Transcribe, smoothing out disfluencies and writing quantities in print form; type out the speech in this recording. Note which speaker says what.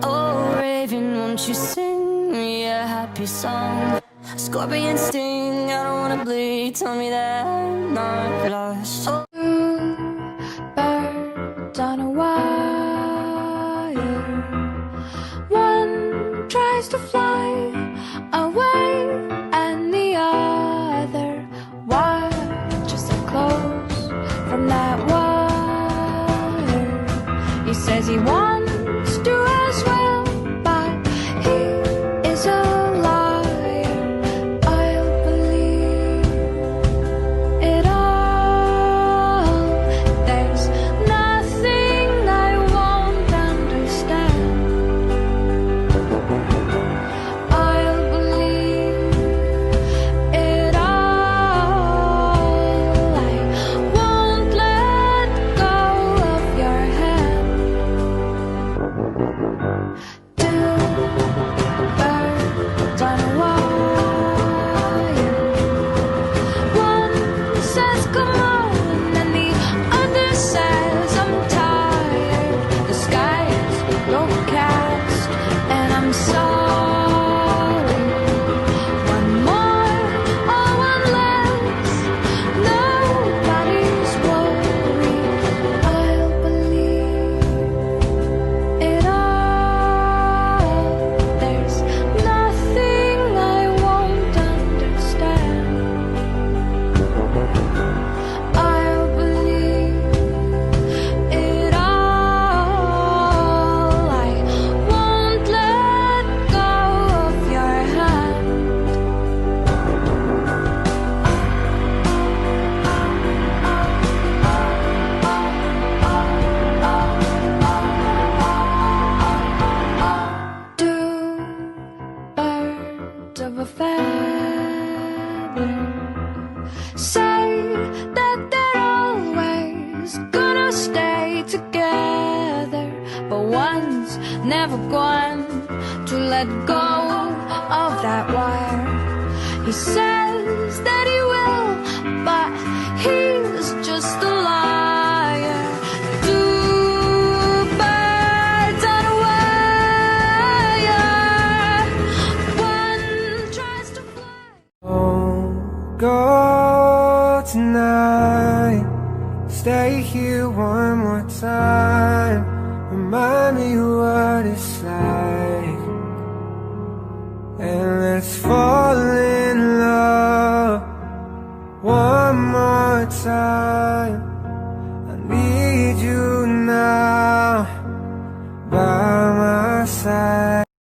Speaker 1: Oh, Raven, won't you sing me a happy song? Scorpion sting, I don't wanna bleed. Tell me that I'm not lost. Oh.
Speaker 2: Birds on a wire. One tries to fly away, and the other watches it close from that wire. He says he wants to as well, but he is a liar. I'll believe it all. There's nothing I won't understand. I'll believe it all. I won't let go of your hand. Two birds on a wire. One says come on, and the other says I'm tired. The sky's overcast, and I'm sorry. One more or one less, nobody's worried. I'll believe it all. There's nothing I won't understand. I'll believe it all. I won't let go of your hand. Two birds of a feather say that they're always gonna stay together, but one's never going to let go of that wire. He says that he will, but he's just a liar. Two birds on a wire. One tries to fly.
Speaker 3: Don't go tonight. Stay here one more time. Remind me what it's like, and let's fall in love one more time. I need you now by my side.